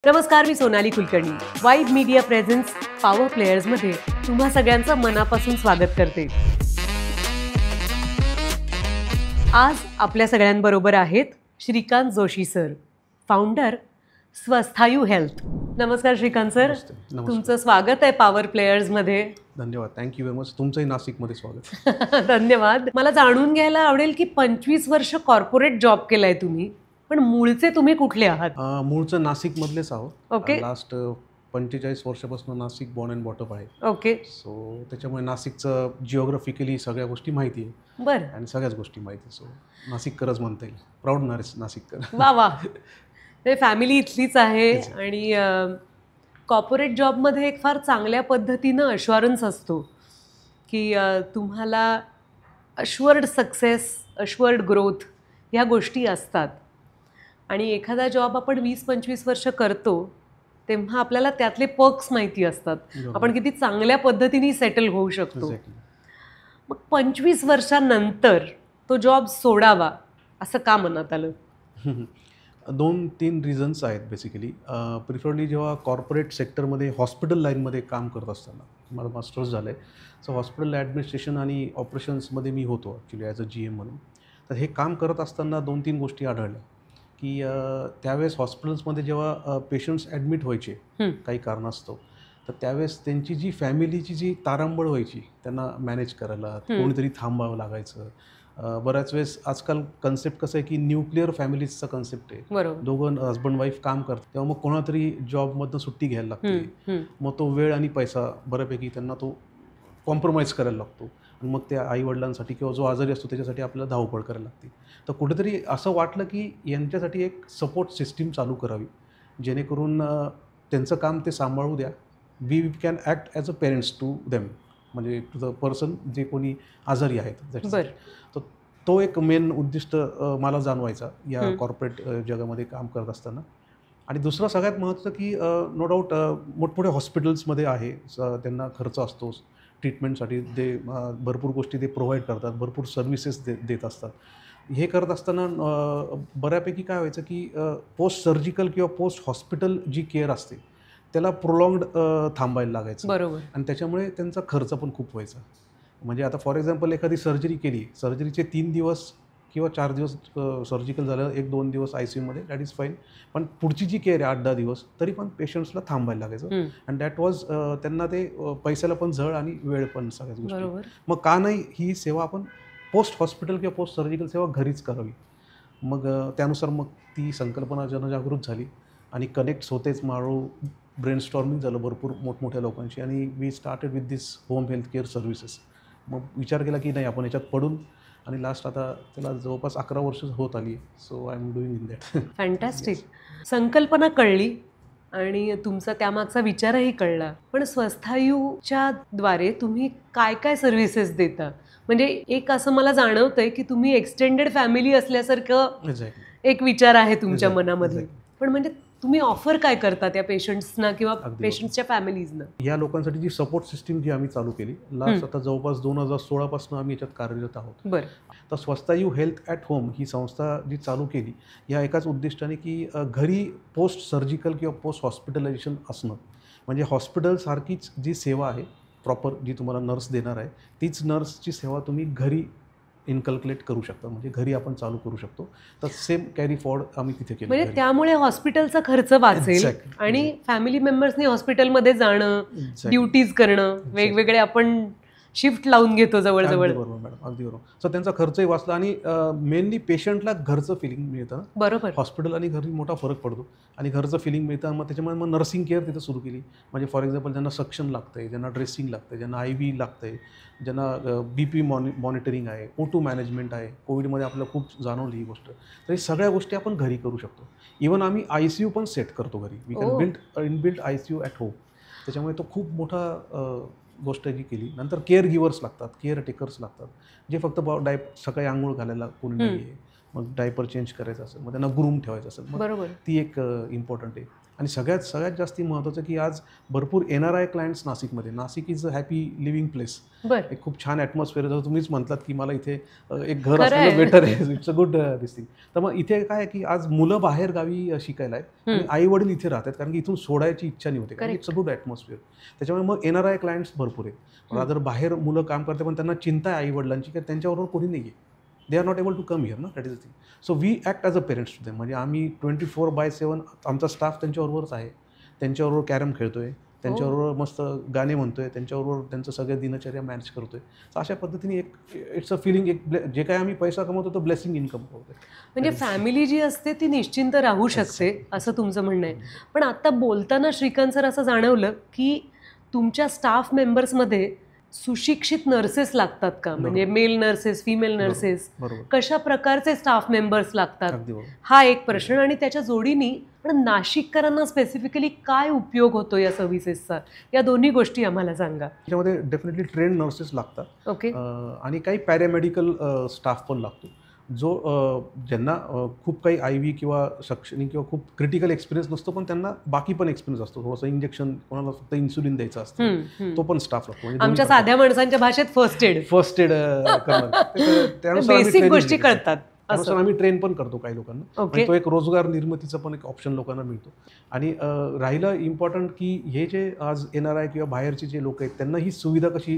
नमस्कार, मी Sonali Kulkarni. Vibe media presents power प्लेयर्समध्ये तुम्हा सगळ्यांचं मनापासून स्वागत करते. आज आपल्या सगळ्यांबरोबर आहेत Shrikant Joshi sir, founder Swasthayu health. नमस्कार श्रीकांत सर. तुमचं स्वागत आहे पॉवर प्लेयर्समध्ये. धन्यवाद. Thank you very much. तुमचंही नाशिकमध्ये स्वागत. धन्यवाद. मला जाणून घ्यायला आवडेल की 25 वर्ष कॉर्पोरेट जॉब केलाय तुम्ही, पण मूळचे तुम्ही कुठले आहात? मूळचं नाशिकमधलेच आहोत. ओके. लास्ट 45 वर्षापासून नाशिक बॉर्न अँड बॉटअप आहे. ओके. सो त्याच्यामुळे नाशिकचं जिओग्राफिकली सगळ्या गोष्टी माहिती आहे. बरं. आणि सगळ्याच गोष्टी माहिती आहे. सो नाशिककरच म्हणता येईल. प्राऊड नाशिककर. वा वा. ते फॅमिली इथलीच आहे. आणि कॉर्पोरेट जॉबमध्ये एक फार चांगल्या पद्धतीनं अश्युरन्स असतो की तुम्हाला अश्युअर्ड सक्सेस, अश्युअर्ड ग्रोथ ह्या गोष्टी असतात. आणि एखादा जॉब आपण 20-25 वर्ष करतो तेव्हा आपल्याला त्यातले पर्क्स माहिती असतात, आपण किती चांगल्या पद्धतीने सेटल होऊ शकतो. मग 25 वर्षांनंतर तो जॉब सोडावा असं का मनात आलं? 2-3 रिझन्स आहेत बेसिकली. प्रिफरली जेव्हा कॉर्पोरेट सेक्टरमध्ये हॉस्पिटल लाईनमध्ये काम करत असताना, मला मास्टर्स झालं आहे. सो हॉस्पिटल ॲडमिनिस्ट्रेशन आणि ऑपरेशन्समध्ये मी होतो ॲक्च्युली ॲज अ GM म्हणून. तर हे काम करत असताना 2-3 गोष्टी आढळल्या की त्यावेळेस हॉस्पिटल्समध्ये जेव्हा पेशंट्स ॲडमिट व्हायचे काही कारणास्तव, तर त्यावेळेस त्यांची जी फॅमिलीची जी तारांबळ व्हायची, त्यांना मॅनेज करायला कोणीतरी थांबावं लागायचं. बऱ्याच वेळेस आजकाल कन्सेप्ट कसं आहे की न्यूक्लिअर फॅमिलीजचा कन्सेप्ट आहे. दोघं हजबंड वाईफ काम करतात तेव्हा मग कोणातरी जॉबमधनं सुट्टी घ्यायला लागते. मग तो वेळ आणि पैसा बऱ्यापैकी त्यांना तो कॉम्प्रोमाइज करायला लागतो. आणि मग त्या आईवडिलांसाठी किंवा जो आजारी असतो त्याच्यासाठी आपल्याला धावपळ करायला लागते. तर कुठेतरी असं वाटलं की यांच्यासाठी एक सपोर्ट सिस्टीम चालू करावी, जेणेकरून त्यांचं काम ते सांभाळू द्या. We can act as a parents to them, म्हणजे टू द पर्सन जे कोणी आजारी आहेत. तर तो एक मेन उद्दिष्ट मला जाणवायचा या कॉर्पोरेट जगामध्ये काम करत असताना. आणि दुसरं सगळ्यात महत्त्वाचं की नो डाऊट मोठमोठ्या हॉस्पिटल्समध्ये आहे, त्यांना खर्च असतोच ट्रीटमेंटसाठी. ते भरपूर गोष्टी ते प्रोव्हाइड करतात, भरपूर सर्व्हिसेस देत असतात. हे करत असताना बऱ्यापैकी काय व्हायचं की पोस्ट सर्जिकल किंवा पोस्ट हॉस्पिटल जी केअर असते त्याला प्रोलॉंग्ड थांबायला लागायचं. बरोबर. आणि त्याच्यामुळे त्यांचा खर्च पण खूप व्हायचा. म्हणजे आता फॉर एक्झाम्पल एखादी सर्जरी केली, सर्जरीचे 3 दिवस किंवा 4 दिवस सर्जिकल झालं, 1-2 दिवस ICUमध्ये, दॅट इज फाईन. पण पुढची जी केअर आहे 8-10 दिवस तरी पण पेशंट्सला थांबायला लागायचं. अँड दॅट वॉज त्यांना ते पैशाला पण झळ आणि वेळ पण सगळ्याच गोष्टी. मग का नाही ही सेवा आपण पोस्ट हॉस्पिटल किंवा पोस्ट सर्जिकल सेवा घरीच करावी. मग त्यानुसार मग ती संकल्पना जनजागृत झाली आणि कनेक्ट्स होतेच माळू ब्रेनस्टॉर्मिंग झालं भरपूर मोठमोठ्या लोकांशी. आणि we started with this home health care services. मग विचार केला की नाही आपण याच्यात पडून, आणि लास्ट आता त्याला जवळपास 11 वर्ष होत आली. So I am doing in that. Fantastic. संकल्पना कळली आणि तुमचा त्यामागचा विचारही कळला. पण स्वस्थायूच्या द्वारे तुम्ही काय काय सर्व्हिसेस देता? म्हणजे एक असं मला जाणवतंय की तुम्ही एक्सटेंडेड फॅमिली असल्यासारखं एक विचार आहे तुमच्या मनामध्ये. पण म्हणजे तुम्ही ऑफर काय करता त्या पेशंट्सना किंवा पेशंट्सच्या फॅमिलीजना? या लोकांसाठी जी सपोर्ट सिस्टीम जी आम्ही चालू केली लास्ट आता जवळपास 2016 पासून आम्ही याच्यात कार्यरत आहोत. बरं. तर स्वस्थायू हेल्थ ॲट होम ही संस्था जी चालू केली या एकाच उद्दिष्टाने की घरी पोस्ट सर्जिकल किंवा पोस्ट हॉस्पिटलायझेशन असणं, म्हणजे हॉस्पिटलसारखीच जी सेवा आहे प्रॉपर, जी तुम्हाला नर्स देणार आहे तीच नर्सची सेवा तुम्ही घरी इनकल्क्युलेट करू शकता, म्हणजे घरी आपण चालू करू शकतो. तर सेम कॅरी फॉरवर्ड आम्ही तिथे केलं. म्हणजे त्यामुळे हॉस्पिटलचा खर्च वाचेल आणि फॅमिली मेंबर्सनी हॉस्पिटलमध्ये जाणं, ड्युटीज करणं, वेगवेगळे आपण शिफ्ट लावून घेतो जवळजवळ. बरोबर मॅडम, अगदी बरोबर. सो त्यांचा खर्चही वाचला आणि मेनली पेशंटला घरचं फिलिंग मिळतं. बरोबर. हॉस्पिटल आणि घरी मोठा फरक पडतो आणि घरचं फिलिंग मिळतं. मग त्याच्यामुळे मग नर्सिंग केअर तिथं सुरू केली. म्हणजे फॉर एक्झाम्पल ज्यांना सक्शन लागतं आहे, ज्यांना ड्रेसिंग लागतं आहे, ज्यांना IV लागतं आहे, ज्यांना BP मॉनिटरिंग आहे, O2 मॅनेजमेंट आहे. कोविडमध्ये आपल्याला खूप जाणवली ही गोष्ट. तर ही सगळ्या गोष्टी आपण घरी करू शकतो. इवन आम्ही ICU पण सेट करतो घरी. We can inbuilt ICU at home. त्याच्यामुळे तो खूप मोठा गोष्ट जी केली. नंतर केअर गिवर्स लागतात, केअर टेकर्स लागतात, जे फक्त सकाळी आंघोळ घालायला कोणी नाही आहे, मग डायपर चेंज करायचं असेल, मग त्यांना ग्रूम ठेवायचं असेल, मग ती एक इम्पॉर्टंट आहे. आणि सगळ्यात जास्ती महत्त्वाचं की आज भरपूर NRI क्लायंट्स नाशिकमध्ये. Nashik is a happy living place. बरं. एक खूप छान ॲटमॉस्फिअर आहे. जसं तुम्हीच म्हटलात की मला इथे एक घर असलेलं बेटर आहे. It's a good this thing. तर मग इथे काय आहे की आज मुलं बाहेर गावी शिकायला आहेत आणि आई वडील इथे राहतात, कारण की इथून सोडायची इच्छा नाही होते, कारण इट्स अ गुड ॲटमॉस्फिअर. त्याच्यामुळे मग NRI क्लायंट्स भरपूर आहेत. रादर बाहेर मुलं काम करते पण त्यांना चिंता आहे आई वडिलांची की त्यांच्याबरोबर कोणी नाही आहे. They are not able to come here ना, that is the thing. So we act as a parents to them. म्हणजे आम्ही 24/7 आमचा स्टाफ त्यांच्याबरोबरच आहे. त्यांच्याबरोबर कॅरम खेळतोय, त्यांच्याबरोबर मस्त गाणे म्हणतोय, त्यांच्याबरोबर त्यांचं सगळं दिनचर्या मॅनेज करतोय. तर अशा पद्धतीने एक इट्स अ फिलिंग, एक जे काय आम्ही पैसा कमवतो तो ब्लेसिंग इन्कम करतोय. म्हणजे फॅमिली जी असते ती निश्चिंत राहू शकते असं तुमचं म्हणणं आहे. पण आता बोलताना श्रीकांत सर असं जाणवलं की तुमच्या स्टाफ मेंबर्समध्ये सुशिक्षित नर्सेस लागतात का? म्हणजे मेल नर्सेस, फिमेल नर्सेस, कशा प्रकारचे स्टाफ मेंबर्स लागतात हा एक प्रश्न. आणि त्याच्या जोडीने पण नाशिककरांना स्पेसिफिकली काय उपयोग होतो या सर्व्हिसेसचा, या दोन्ही गोष्टी आम्हाला सांगा. त्याच्यामध्ये डेफिनेटली ट्रेन नर्सेस लागतात. ओके. आणि काही पॅरामेडिकल स्टाफ पण लागतो, जो ज्यांना खूप काही IV किंवा शैक्षणिक किंवा खूप क्रिटिकल एक्सपिरियन्स नसतो, पण त्यांना बाकी पण एक्सपिरियन्स असतो. थोडंसं इंजेक्शन, कोणाला फक्त इन्सुलिन द्यायचं असतं, तो पण स्टाफ लागतो. म्हणजे आमच्या साध्या माणसांच्या भाषेत फर्स्ट एड बेसिक गोष्टी कळतात. त्यानुसार आम्ही ट्रेन पण करतो काही लोकांना. तो एक रोजगार निर्मितीचा पण एक ऑप्शन लोकांना मिळतो. आणि राहिलं इम्पॉर्टंट की हे जे आज NRI किंवा बाहेरचे जे लोक आहेत त्यांना ही सुविधा कशी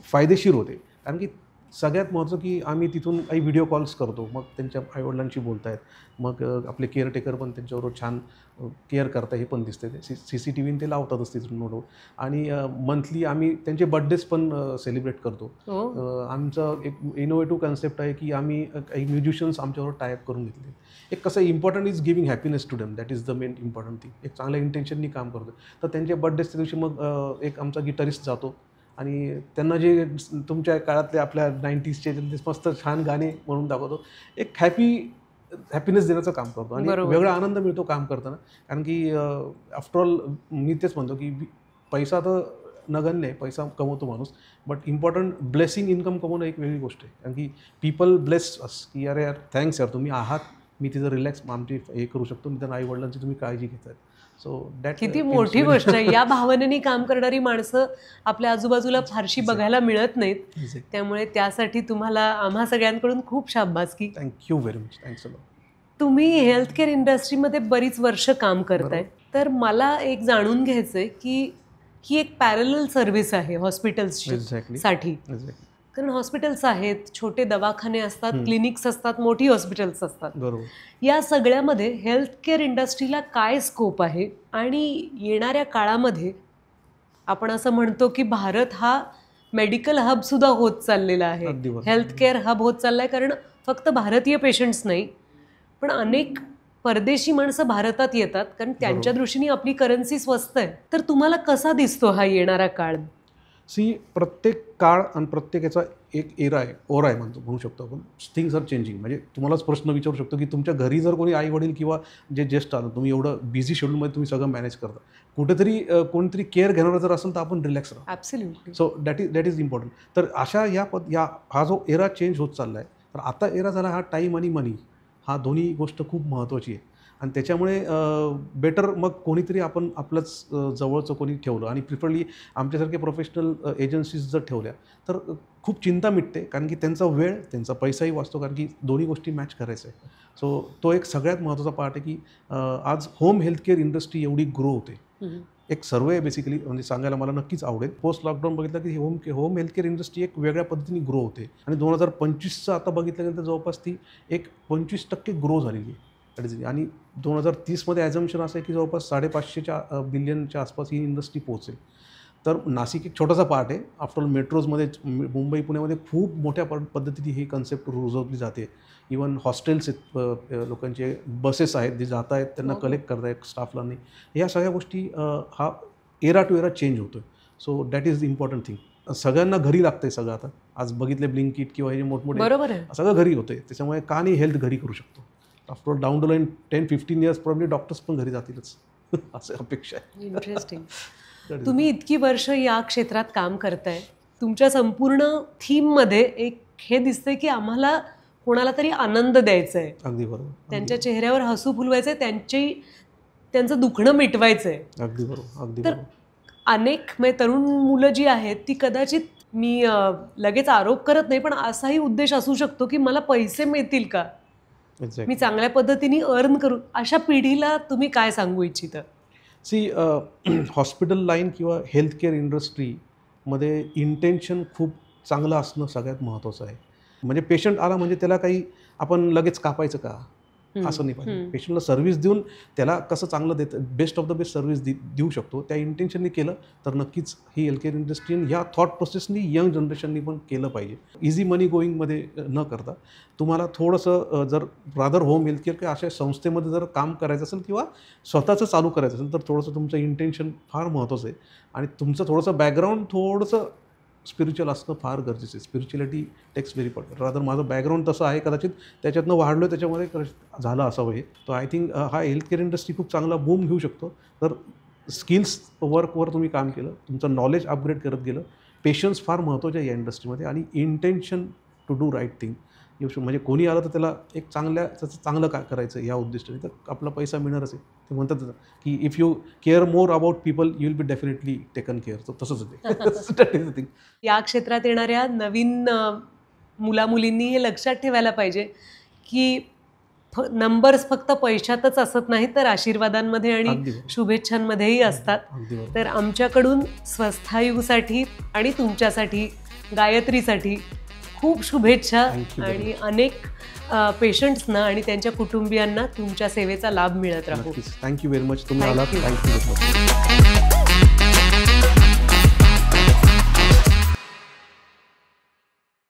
फायदेशीर होते, कारण की सगळ्यात महत्त्वाचं की आम्ही तिथून काही व्हिडिओ कॉल्स करतो, मग त्यांच्या आईवडिलांशी बोलतायत, मग आपले केअरटेकर पण त्यांच्याबरोबर छान केअर करता हे पण दिसते. ते CCTV ते लावतातच तिथून नोट. आणि मंथली आम्ही त्यांचे बर्थडेज पण सेलिब्रेट करतो. आमचं एक इनोव्हेटिव्ह कन्सेप्ट आहे की आम्ही काही म्युझिशियन्स आमच्याबरोबर टायअप करून घेतले. एक कसं important is giving happiness to them, that is the main important thing. एक चांगल्या इंटेन्शननी काम करतो. तर त्यांच्या बर्थडेच्या दिवशी मग एक आमचा गिटारिस्ट जातो आणि त्यांना जे तुमच्या काळातले आपल्या 90sचे मस्त छान गाणे म्हणून दाखवतो. एक हॅपीनेस देण्याचं काम करतो आणि वेगळा आनंद मिळतो काम करताना. कारण की आफ्टरऑल मी तेच म्हणतो की पैसा तर नगण्य आहे, पैसा कमवतो माणूस, बट इम्पॉर्टंट ब्लेसिंग इन्कम कमवणं एक वेगळी गोष्ट आहे. कारण की पीपल ब्लेस अस की अरे यार थँक्स यार, तुम्ही आहात, मी तिथं रिलॅक्स आमची हे करू शकतो, मी त्यांना आई-वडिलांची तुम्ही काळजी घेताय. सो दॅट किती मोठी गोष्ट आहे. या भावनेने काम करणारी माणसं आपल्या आजूबाजूला फारशी बघायला मिळत नाहीत. त्यामुळे त्यासाठी तुम्हाला आम्हा सगळ्यांकडून खूप शाबासकी. Thank you very much. Thanks a lot. तुम्ही हेल्थकेअर इंडस्ट्रीमध्ये बरीच वर्ष काम करताय, तर मला एक जाणून घ्यायचंय की ही एक पॅरलल सर्व्हिस आहे हॉस्पिटल्सची साठी. कारण हॉस्पिटल्स आहेत, छोटे दवाखाने असतात, क्लिनिक्स असतात, मोठी हॉस्पिटल्स असतात. या सगळ्यामध्ये हेल्थकेअर इंडस्ट्रीला काय स्कोप आहे? आणि येणाऱ्या काळामध्ये आपण असं म्हणतो की भारत हा मेडिकल हब सुद्धा होत चाललेला आहे, हेल्थकेअर हब होत चाललाय. कारण फक्त भारतीय पेशंट्स नाही, पण अनेक परदेशी माणसं भारतात येतात, कारण त्यांच्या दृष्टीने आपली करन्सी स्वस्त आहे. तर तुम्हाला कसा दिसतो हा येणारा काळ? प्रत्येक काळ आणि प्रत्येक याचा एक एरा आहे, ओरा आहे म्हणू शकतो आपण. Things are changing. म्हणजे तुम्हालाच प्रश्न विचारू शकतो की तुमच्या घरी जर कोणी आई वडील किंवा जे ज्येष्ठ आलं, तुम्ही एवढं बिझी शेड्यूलमध्ये तुम्ही सगळं मॅनेज करता, कुठेतरी कोणतरी केअर घेणारा जर असेल तर आपण रिलॅक्स राहतो. Absolutely. So that is important. तर अशा हा जो एरा चेंज होत चालला आहे, तर आता एरा झाला हा टाईम आणि मनी, हा दोन्ही गोष्ट खूप महत्त्वाची आहे. आणि त्याच्यामुळे बेटर मग कोणीतरी आपण आपलंच जवळचं कोणी ठेवलं, आणि प्रिफरली आमच्यासारखे प्रोफेशनल एजन्सीज जर ठेवल्या तर खूप चिंता मिटते, कारण की त्यांचा वेळ, त्यांचा पैसाही वाचतो, कारण की दोन्ही गोष्टी मॅच करायचं आहे. सो तो एक सगळ्यात महत्त्वाचा पार्ट आहे की आज होम हेल्थकेअर इंडस्ट्री एवढी ग्रो होते. एक सर्वे बेसिकली म्हणजे सांगायला मला नक्कीच आवडेल. पोस्ट लॉकडाऊन बघितलं की होम हेल्थकेअर इंडस्ट्री एक वेगळ्या पद्धतीने ग्रो होते. आणि 2025चं आता बघितलं गेलं तर जवळपास ती एक 25% ग्रो झालेली आहे. आणि 2030मध्ये ॲझम्पशन असं आहे की जवळपास 550 बिलियनच्या आसपास ही इंडस्ट्री पोहोचेल. तर नाशिक एक छोटासा पार्ट आहे. आफ्टरऑल मेट्रोजमध्ये मुंबई पुण्यामध्ये खूप मोठ्या पद्धतीने ही कन्सेप्ट रुजवली जाते. इवन हॉस्टेल्स आहेत, लोकांचे बसेस आहेत जे जात आहेत, त्यांना कलेक्ट करत आहेत स्टाफला नाही. ह्या सगळ्या गोष्टी हा एरा टू एरा चेंज होतो आहे. So that is the important thing. सगळ्यांना घरी लागतं आहे सगळं. आता आज बघितले ब्लिंकिट किंवा हे मोठमोठे सगळं घरी होतं आहे. त्याच्यामुळे का नाही हेल्थ घरी करू शकतो. After down the line 10-15 years probably doctors पण घरी जातीलच असं अपेक्षा आहे. इंटरेस्टिंग. तुम्ही इतकी वर्ष या क्षेत्रात काम करताय, तुमच्या संपूर्ण थीममध्ये एक हे दिसतंय की आम्हाला कोणाला तरी आनंद द्यायचा आहे. अगदी बरोबर. त्यांच्या चेहऱ्यावर हसू फुलवायचं आहे, त्यांचं दुखणं मिटवायचं आहे. अगदी बरोबर, अगदी तर बरोबर. अनेक म्हणजे तरुण मुलं जी आहेत ती कदाचित, मी लगेच आरोप करत नाही, पण असाही उद्देश असू शकतो की मला पैसे मिळतील का, मी एक्झॅक्टली. चांगल्या पद्धतीने अर्न करू. अशा पिढीला तुम्ही काय सांगू इच्छिता? सी हॉस्पिटल लाईन किंवा हेल्थकेअर इंडस्ट्रीमध्ये इंटेन्शन खूप चांगलं असणं सगळ्यात महत्त्वाचं आहे. म्हणजे पेशंट आला म्हणजे त्याला काही आपण लगेच कापायचं का असं नाही पाहिजे. पेशंटला सर्व्हिस देऊन त्याला कसं चांगलं best of the best service देऊ शकतो, त्या इंटेन्शननी केलं तर नक्कीच ही हेल्थकेअर इंडस्ट्री ह्या थॉट प्रोसेसनी यंग जनरेशननी पण केलं पाहिजे. इझी मनी गोईंगमध्ये न करता तुम्हाला थोडंसं जर रादर होम हेल्थकेअर किंवा अशा संस्थेमध्ये जर काम करायचं असेल किंवा स्वतःचं चालू करायचं असेल तर थोडंसं तुमचं इंटेन्शन फार महत्त्वाचं आहे आणि तुमचं थोडंसं बॅकग्राऊंड थोडंसं स्पिरिच्युअल असणं फार गरजेचं आहे. Spirituality takes very important. Rather माझं बॅकग्राऊंड तसं आहे, कदाचित त्याच्यातनं वाढलो त्याच्यामध्ये झालं असावं हे. तर आय थिंक हा हेल्थकेअर इंडस्ट्री खूप चांगला बूम घेऊ शकतो तर स्किल्स वर्कवर तुम्ही काम केलं, तुमचं नॉलेज अपग्रेड करत गेलं, पेशन्स फार महत्त्वाचे आहे या इंडस्ट्रीमध्ये आणि intention to do right thing. म्हणजे कोणी आलं तर त्याला एक त्याचं चांगलं काय करायचं या उद्दिष्टाने तर आपला पैसा मिळणारच आहे. ते म्हणतात की if you care more about people you will be definitely taken care. तर तसंच होते. थिंग या क्षेत्रात येणाऱ्या नवीन मुलामुलींनी हे लक्षात ठेवायला पाहिजे की नंबर्स फक्त पैशातच असत नाहीत तर आशीर्वादांमध्ये आणि शुभेच्छांमध्येही असतात. तर आमच्याकडून स्वस्थायूसाठी आणि तुमच्यासाठी, गायत्रीसाठी खूप शुभेच्छा आणि अनेक पेशंट्सना आणि त्यांच्या कुटुंबियांना तुमच्या सेवेचा लाभ मिळत राहू. Thank you very much. तुम्ही आलात. थँक्यू.